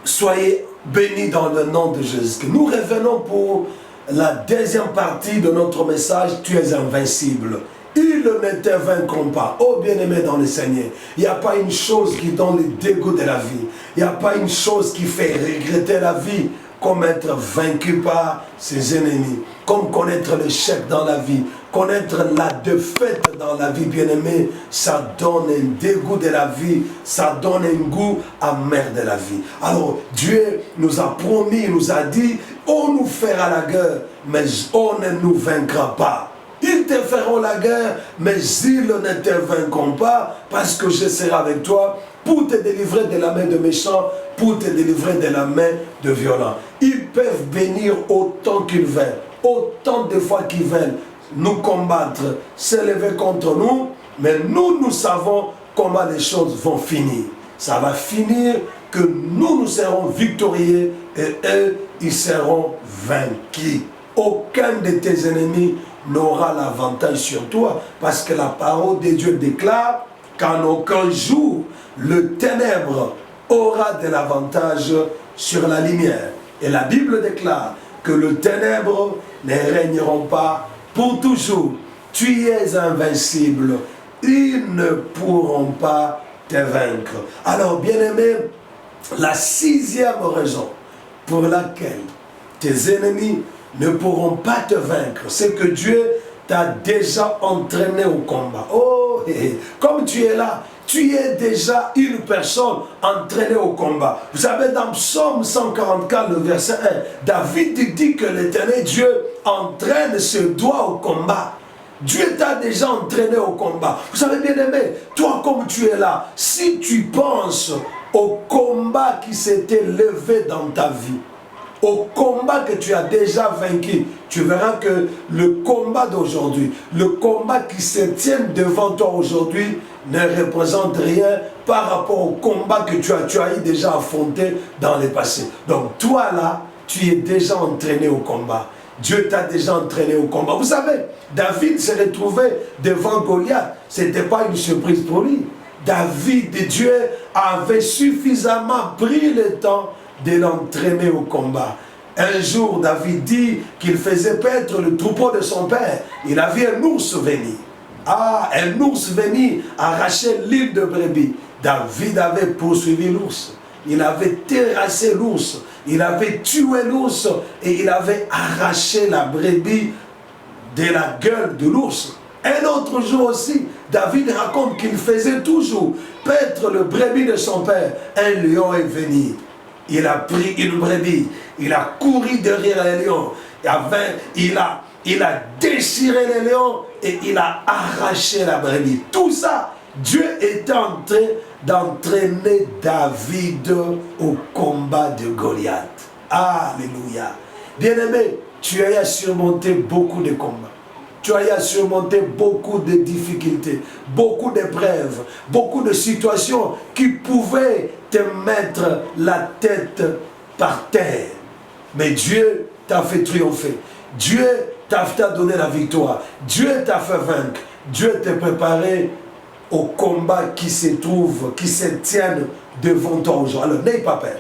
Soyez bénis dans le nom de Jésus. Nous revenons pour la deuxième partie de notre message. Tu es invincible. Ils ne te vaincront pas. Oh bien-aimé dans le Seigneur, il n'y a pas une chose qui donne le dégoût de la vie. Il n'y a pas une chose qui fait regretter la vie comme être vaincu par ses ennemis. Comme connaître l'échec dans la vie. Connaître la défaite dans la vie, bien-aimé, ça donne un dégoût de la vie, ça donne un goût amer de la vie. Alors, Dieu nous a promis, nous a dit, on nous fera la guerre, mais on ne nous vaincra pas. Ils te feront la guerre, mais ils ne te vaincront pas, parce que je serai avec toi pour te délivrer de la main de méchants, pour te délivrer de la main de violents. Ils peuvent venir autant qu'ils veulent, autant de fois qu'ils veulent, nous combattre, s'élever contre nous, mais nous savons comment les choses vont finir. Ça va finir que nous serons victorieux et eux, ils seront vaincus. Aucun de tes ennemis n'aura l'avantage sur toi, parce que la parole de Dieu déclare qu'en aucun jour, le ténèbre aura de l'avantage sur la lumière. Et la Bible déclare que le ténèbre ne régneront pas pour toujours. Tu es invincible. Ils ne pourront pas te vaincre. Alors, bien-aimé, la sixième raison pour laquelle tes ennemis ne pourront pas te vaincre, c'est que Dieu t'a déjà entraîné au combat. Oh, comme tu es là, tu es déjà une personne entraînée au combat. Vous savez, dans Psaume 144, le verset 1, David dit que l'Éternel Dieu entraîne ses doigts au combat. Dieu t'a déjà entraîné au combat. Vous savez, bien aimé, toi comme tu es là, si tu penses au combat qui s'était levé dans ta vie, au combat que tu as déjà vaincu, tu verras que le combat d'aujourd'hui, le combat qui se tient devant toi aujourd'hui, ne représente rien par rapport au combat que tu as déjà affronté dans le passé. Donc toi là, tu es déjà entraîné au combat. Dieu t'a déjà entraîné au combat. Vous savez, David s'est retrouvé devant Goliath. Ce n'était pas une surprise pour lui. David, Dieu avait suffisamment pris le temps de l'entraîner au combat. Un jour, David dit qu'il faisait paître le troupeau de son père. Il a vu un ours venir. Ah, un ours venir arracher l'île de brebis. David avait poursuivi l'ours. Il avait terrassé l'ours. Il avait tué l'ours et il avait arraché la brebis de la gueule de l'ours. Un autre jour aussi, David raconte qu'il faisait toujours paître le brebis de son père. Un lion est venu. Il a pris une brebis. Il a couru derrière le lion. Il a déchiré le lion et il a arraché la brebis. Tout ça, Dieu était en train d'entraîner David au combat de Goliath. Alléluia. Bien-aimé, tu as surmonté beaucoup de combats. Tu as surmonté beaucoup de difficultés, beaucoup d'épreuves, beaucoup de situations qui pouvaient te mettre la tête par terre. Mais Dieu t'a fait triompher. Dieu t'a donné la victoire. Dieu t'a fait vaincre. Dieu t'a préparé au combat qui se trouve, qui se tienne devant toi aujourd'hui. Alors n'aie pas peur.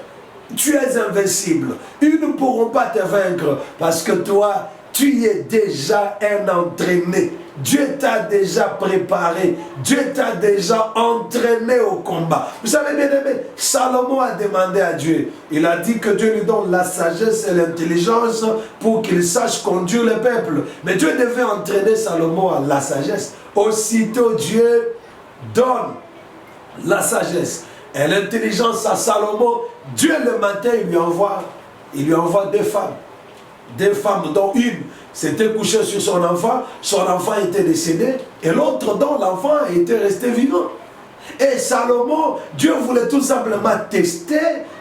Tu es invincible. Ils ne pourront pas te vaincre parce que toi, tu es déjà un entraîné. Dieu t'a déjà préparé. Dieu t'a déjà entraîné au combat. Vous savez, bien aimé, Salomon a demandé à Dieu. Il a dit que Dieu lui donne la sagesse et l'intelligence pour qu'il sache conduire le peuple. Mais Dieu devait entraîner Salomon à la sagesse. Aussitôt Dieu donne la sagesse et l'intelligence à Salomon. Dieu le matin, il lui envoie deux femmes. Deux femmes dont une s'était couchée sur son enfant était décédé, et l'autre dont l'enfant était resté vivant. Et Salomon, Dieu voulait tout simplement tester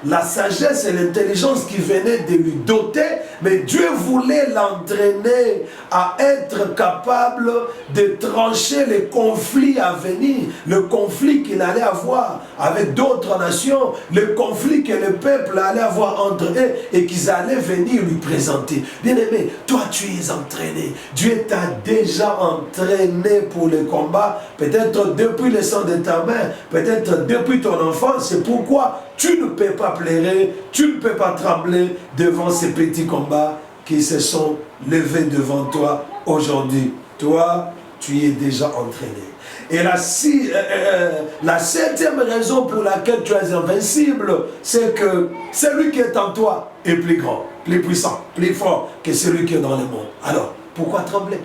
la sagesse et l'intelligence qui venait de lui doter, mais Dieu voulait l'entraîner à être capable de trancher les conflits à venir, le conflit qu'il allait avoir avec d'autres nations, le conflit que le peuple allait avoir entre eux et qu'ils allaient venir lui présenter. Bien-aimé, toi tu es entraîné. Dieu t'a déjà entraîné pour le combat, peut-être depuis le sang de ta mère, peut-être depuis ton enfance. C'est pourquoi tu ne peux pas pleurer, tu ne peux pas trembler devant ces petits combats qui se sont levés devant toi aujourd'hui. Toi, tu es déjà entraîné. Et la septième raison pour laquelle tu es invincible, c'est que celui qui est en toi est plus grand, plus puissant, plus fort que celui qui est dans le monde. Alors, pourquoi trembler?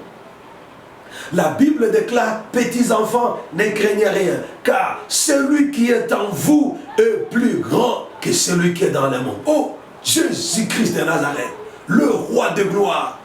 La Bible déclare, petits enfants, ne craignez rien, car celui qui est en vous est plus grand que celui qui est dans le monde. Oh, Jésus-Christ de Nazareth, le roi de gloire,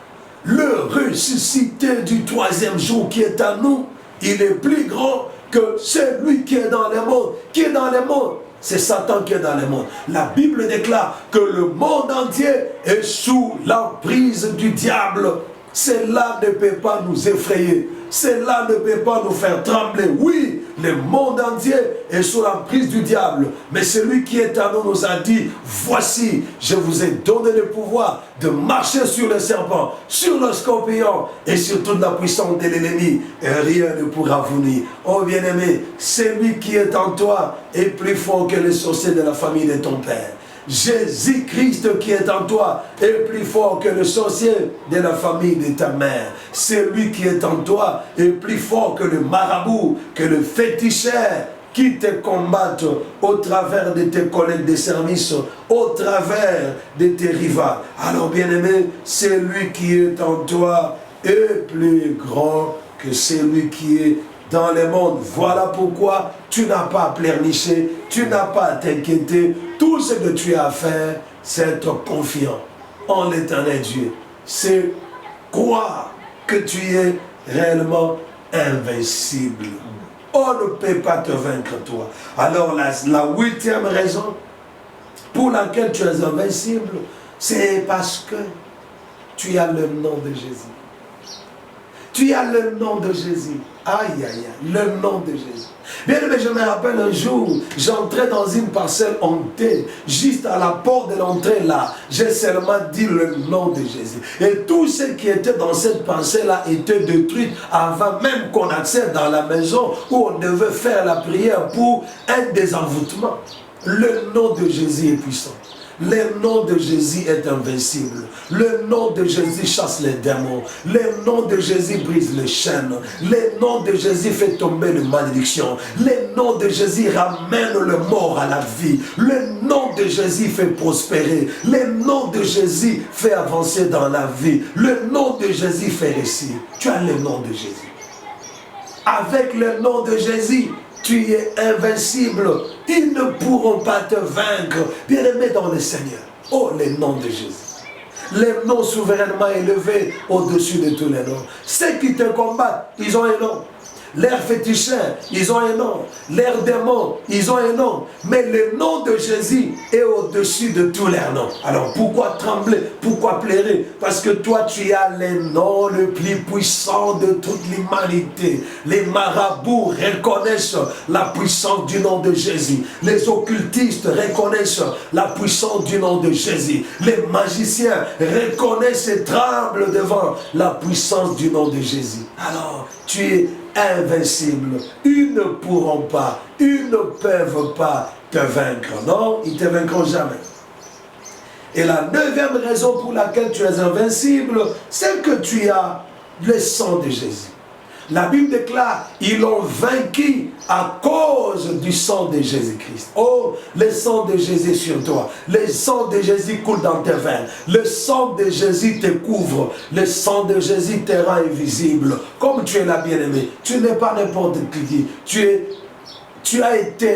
le ressuscité du troisième jour qui est à nous, il est plus grand que celui qui est dans le monde. Qui est dans le monde? C'est Satan qui est dans le monde. La Bible déclare que le monde entier est sous l'emprise du diable. Cela ne peut pas nous effrayer. Cela ne peut pas nous faire trembler. Oui, le monde entier est sous l'emprise du diable. Mais celui qui est à nous nous a dit, voici, je vous ai donné le pouvoir de marcher sur le serpent, sur le scorpion et sur toute la puissance de l'ennemi. Et rien ne pourra vous nuire. Oh bien-aimé, celui qui est en toi est plus fort que les sorciers de la famille de ton père. Jésus-Christ qui est en toi est plus fort que le sorcier de la famille de ta mère. Celui qui est en toi est plus fort que le marabout, que le féticheur qui te combattent au travers de tes collègues de service, au travers de tes rivaux. Alors bien-aimé, celui qui est en toi est plus grand que celui qui est dans le monde. Voilà pourquoi tu n'as pas à pleurnicher, tu n'as pas à t'inquiéter. Tout ce que tu as à faire, c'est être confiant en l'éternel Dieu. C'est croire que tu es réellement invincible. On ne peut pas te vaincre toi. Alors la huitième raison pour laquelle tu es invincible, c'est parce que tu as le nom de Jésus. Tu as le nom de Jésus. Aïe, aïe, aïe, le nom de Jésus. Bien aimé, je me rappelle un jour, j'entrais dans une parcelle hantée, juste à la porte de l'entrée là, j'ai seulement dit le nom de Jésus. Et tous ceux qui étaient dans cette parcelle-là étaient détruits avant même qu'on accède dans la maison où on devait faire la prière pour un désenvoûtement. Le nom de Jésus est puissant. Le nom de Jésus est invincible. Le nom de Jésus chasse les démons. Le nom de Jésus brise les chaînes. Le nom de Jésus fait tomber les malédictions. Le nom de Jésus ramène le mort à la vie. Le nom de Jésus fait prospérer. Le nom de Jésus fait avancer dans la vie. Le nom de Jésus fait réussir. Tu as le nom de Jésus. Avec le nom de Jésus, tu es invincible. Ils ne pourront pas te vaincre. Bien-aimé dans le Seigneur. Oh, le nom de Jésus. Le nom souverainement élevé au-dessus de tous les noms. Ceux qui te combattent, ils ont un nom. Leurs féticheurs, ils ont un nom. Leurs démons, ils ont un nom. Mais le nom de Jésus est au-dessus de tous leurs noms. Alors pourquoi trembler? Pourquoi pleurer? Parce que toi, tu as le nom le plus puissant de toute l'humanité. Les marabouts reconnaissent la puissance du nom de Jésus. Les occultistes reconnaissent la puissance du nom de Jésus. Les magiciens reconnaissent et tremblent devant la puissance du nom de Jésus. Alors, tu es invincible. Ils ne pourront pas, ils ne peuvent pas te vaincre. Non, ils ne te vaincront jamais. Et la neuvième raison pour laquelle tu es invincible, c'est que tu as le sang de Jésus. La Bible déclare, ils l'ont vaincu à cause du sang de Jésus-Christ. Oh, le sang de Jésus sur toi. Le sang de Jésus coule dans tes veines. Le sang de Jésus te couvre. Le sang de Jésus te rend invisible. Comme tu es la bien-aimée, tu n'es pas n'importe qui. Tu as été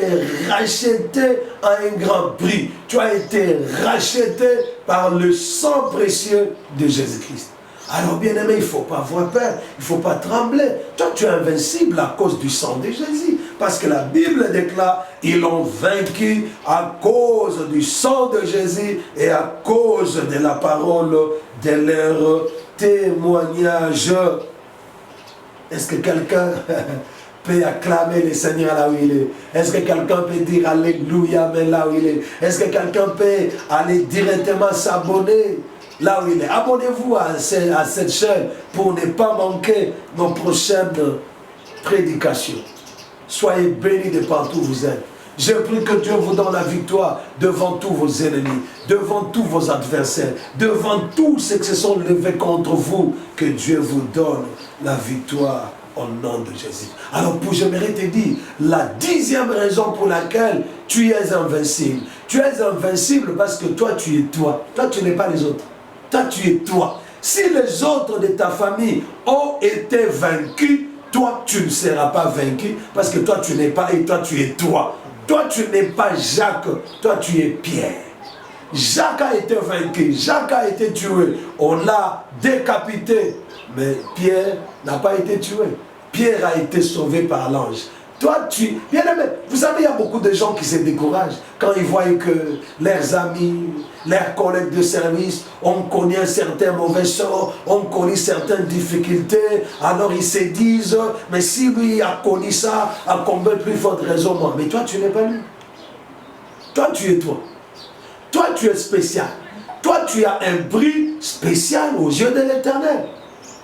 racheté à un grand prix. Tu as été racheté par le sang précieux de Jésus-Christ. Alors bien aimé, il ne faut pas avoir peur, il ne faut pas trembler. Toi, tu es invincible à cause du sang de Jésus. Parce que la Bible déclare, ils l'ont vaincu à cause du sang de Jésus et à cause de la parole de leur témoignage. Est-ce que quelqu'un peut acclamer le Seigneur là où il est? Est-ce que quelqu'un peut dire Alléluia, mais là où il est? Est-ce que quelqu'un peut aller directement s'abonner là où il est? Abonnez-vous à cette chaîne pour ne pas manquer nos prochaines prédications. Soyez bénis de partout où vous êtes. Je prie que Dieu vous donne la victoire devant tous vos ennemis, devant tous vos adversaires, devant tous ceux qui se sont levés contre vous. Que Dieu vous donne la victoire au nom de Jésus. Alors, j'aimerais te dire, la 10e raison pour laquelle tu es invincible. Tu es invincible parce que toi, tu es toi. Toi, tu n'es pas les autres. Toi, tu es toi. Si les autres de ta famille ont été vaincus, toi, tu ne seras pas vaincu parce que toi, tu n'es pas et toi, tu es toi. Toi, tu n'es pas Jacques, toi, tu es Pierre. Jacques a été vaincu, Jacques a été tué. On l'a décapité. Mais Pierre n'a pas été tué. Pierre a été sauvé par l'ange. Toi, bien aimé, vous savez, il y a beaucoup de gens qui se découragent quand ils voient que leurs amis, leurs collègues de service ont connu un certain mauvais sort, ont connu certaines difficultés. Alors ils se disent, mais si lui a connu ça, à combien plus forte raison moi. Mais toi, tu n'es pas lui. Toi, tu es toi. Toi, tu es spécial. Toi, tu as un prix spécial aux yeux de l'Éternel.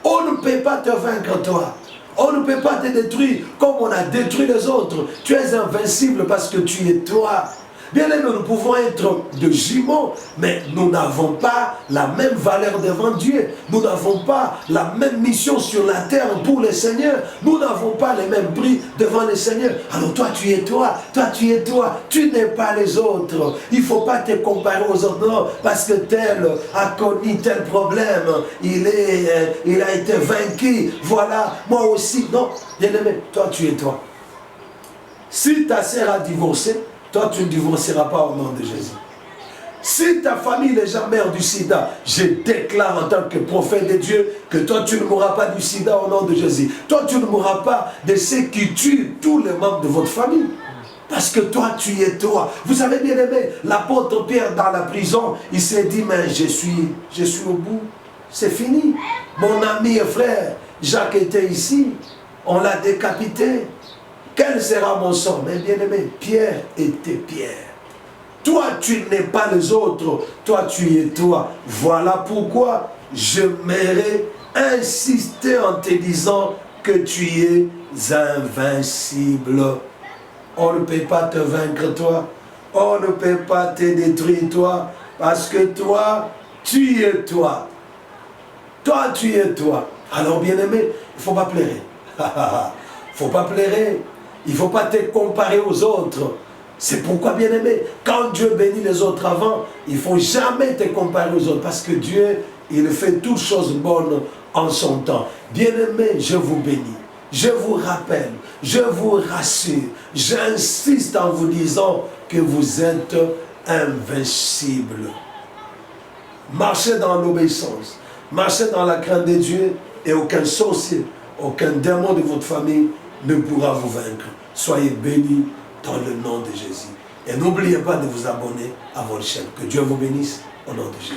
On ne peut pas te vaincre, toi. On ne peut pas te détruire comme on a détruit les autres. Tu es invincible parce que tu es toi. Bien aimé, nous pouvons être de jumeaux, mais nous n'avons pas la même valeur devant Dieu. Nous n'avons pas la même mission sur la terre pour le Seigneur. Nous n'avons pas les mêmes prix devant le Seigneur. Alors toi, tu es toi. Toi, tu es toi. Tu n'es pas les autres. Il ne faut pas te comparer aux autres. Non, parce que tel a connu tel problème. Il a été vaincu. Voilà, moi aussi. Non, bien aimé, toi, tu es toi. Si ta sœur a divorcé, toi, tu ne divorceras pas au nom de Jésus. Si ta famille est jamais mère du sida, je déclare en tant que prophète de Dieu que toi, tu ne mourras pas du sida au nom de Jésus. Toi, tu ne mourras pas de ceux qui tuent tous les membres de votre famille. Parce que toi, tu es toi. Vous savez bien aimé, l'apôtre Pierre dans la prison, il s'est dit, mais je suis au bout. C'est fini. Mon ami et frère, Jacques était ici. On l'a décapité. Quel sera mon sort? Mais bien aimé, Pierre était Pierre. Toi, tu n'es pas les autres. Toi, tu es toi. Voilà pourquoi j'aimerais insister en te disant que tu es invincible. On ne peut pas te vaincre, toi. On ne peut pas te détruire, toi. Parce que toi, tu es toi. Toi, tu es toi. Alors, bien aimé, il ne faut pas pleurer. Il ne faut pas pleurer. Il ne faut pas te comparer aux autres. C'est pourquoi, bien aimé, quand Dieu bénit les autres avant, il ne faut jamais te comparer aux autres. Parce que Dieu, il fait toutes choses bonnes en son temps. Bien aimé, je vous bénis. Je vous rappelle, je vous rassure. J'insiste en vous disant que vous êtes invincibles. Marchez dans l'obéissance. Marchez dans la crainte de Dieu et aucun sorcier, aucun démon de votre famille ne pourra vous vaincre. Soyez bénis dans le nom de Jésus. Et n'oubliez pas de vous abonner à votre chaîne. Que Dieu vous bénisse au nom de Jésus.